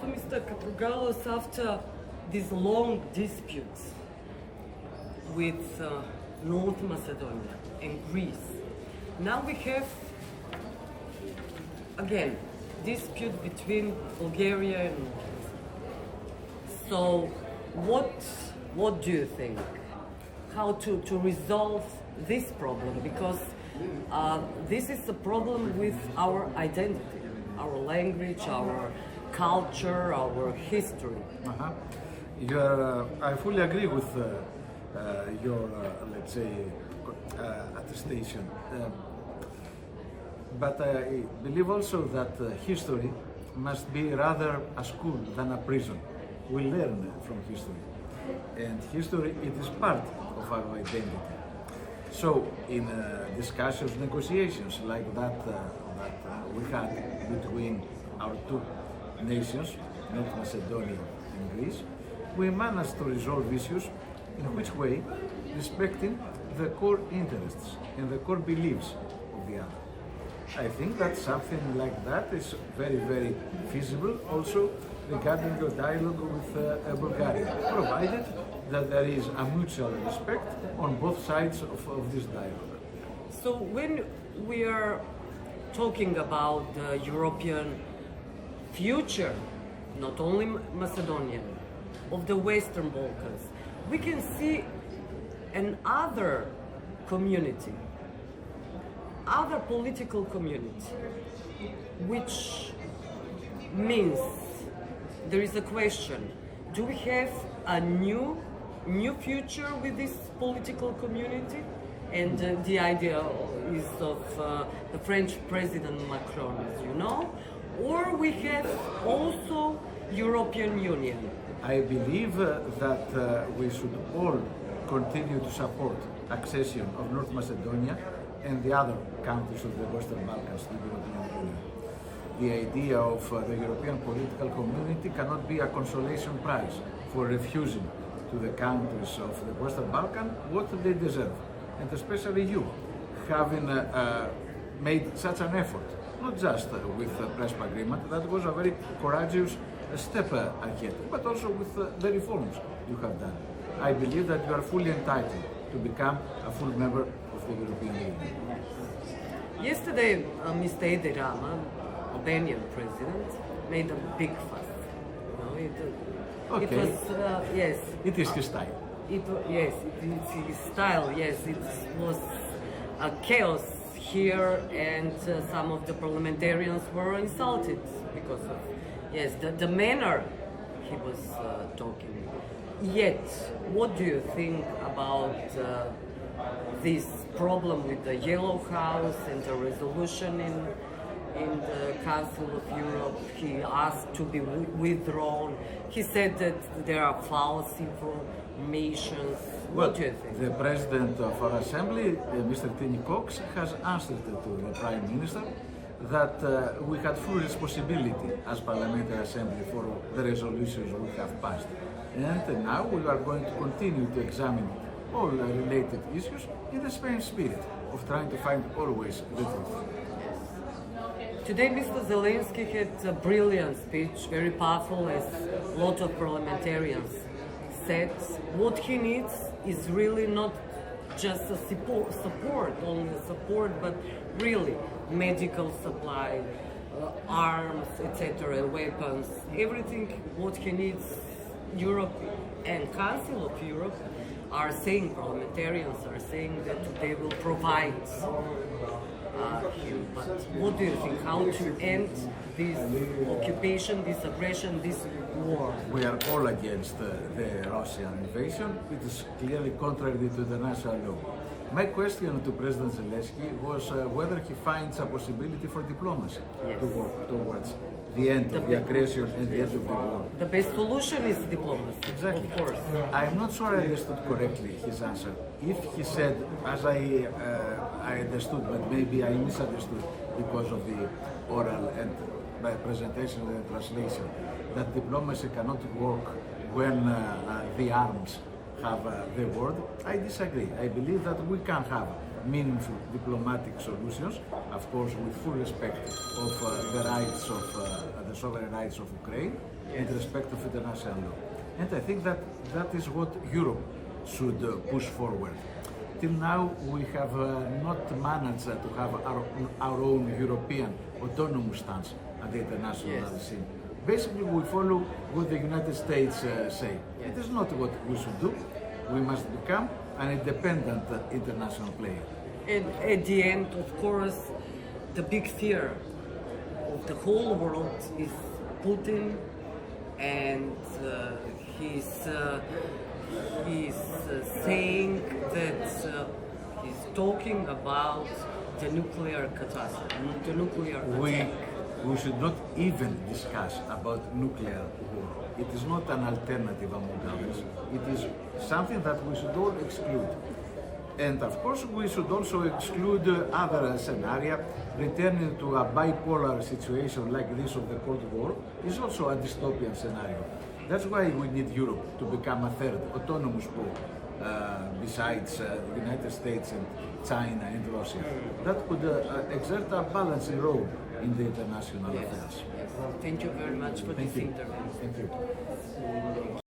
to Mr. Katrugalos, after these long disputes with North Macedonia and Greece, now we have again dispute between Bulgaria and Greece. So what do you think? How to resolve this problem? Because this is a problem with our identity, our language, our culture, our history. I fully agree with your, let's say, attestation. But I believe also that history must be rather a school than a prison. We learn from history. And history, it is part of our identity. So in discussions, negotiations like that we had between our two nations, North Macedonia and Greece, we managed to resolve issues in which way? Respecting the core interests and the core beliefs of the other. I think that something like that is very, very feasible also regarding your dialogue with Bulgaria, provided that there is a mutual respect on both sides of this dialogue. So when we are talking about the European future, not only Macedonian, of the Western Balkans, we can see another community, other political community, which means there is a question: do we have a new future with this political community? And the idea is of the French President Macron, as you know, or we have also European Union. I believe that we should all continue to support accession of North Macedonia and the other countries of the Western Balkans to the European Union. The idea of the European political community cannot be a consolation prize for refusing to the countries of the Western Balkans what they deserve. And especially you, having made such an effort, not just with the Prespa agreement, that was a very courageous step ahead, but also with the reforms you have done. I believe that you are fully entitled to become a full member of the European Union. Yesterday, Mr. Edi Rama, Albanian president, made a big fuss. It was, yes. It is his style. Yes, it's his style. Yes, it was a chaos here, and some of the parliamentarians were insulted because of the manner he was talking. Yet, what do you think about this problem with the Yellow House and the resolution in the Council of Europe? He asked to be withdrawn. He said that there are false informations. What do you think? The president of our assembly, Mr. Tini Cox, has answered to the Prime Minister that we had full responsibility as Parliamentary Assembly for the resolutions we have passed. And now we are going to continue to examine all related issues in the same spirit of trying to find always the truth. Today, Mr. Zelensky had a brilliant speech, very powerful, as a lot of parliamentarians said. What he needs is really not just a support, but really medical supply, arms, etc., weapons, everything what he needs. Europe and Council of Europe are saying, parliamentarians are saying that they will provide him. But what do you think? How to end this occupation, this aggression, this war? We are all against the Russian invasion. It is clearly contrary to the national law. My question to President Zelensky was whether he finds a possibility for diplomacy to work towards the end of the aggression and the end of the war. The best solution is diplomacy. Exactly. Of course. I'm not sure I understood correctly his answer. If he said, as I understood, but maybe I misunderstood because of the oral and by presentation and translation, that diplomacy cannot work when the arms have the word, I disagree. I believe that we can have meaningful diplomatic solutions, of course with full respect of the rights of the sovereign rights of Ukraine and respect of international law. And I think that that is what Europe should push forward. Till now, we have not managed to have our own European autonomous stance at the international scene. Basically, we follow what the United States say. It is not what we should do. We must become an independent international player. And at the end, of course, the big fear of the whole world is Putin, and he's saying that he's talking about the nuclear catastrophe, the nuclear attack. We should not even discuss about nuclear war. It is not an alternative among others. It is something that we should all exclude. And of course, we should also exclude other scenarios. Returning to a bipolar situation like this of the Cold War is also a dystopian scenario. That's why we need Europe to become a third autonomous pole besides the United States and China and Russia. That could exert a balancing role in the international affairs. Thank you very much for this interview. Thank you.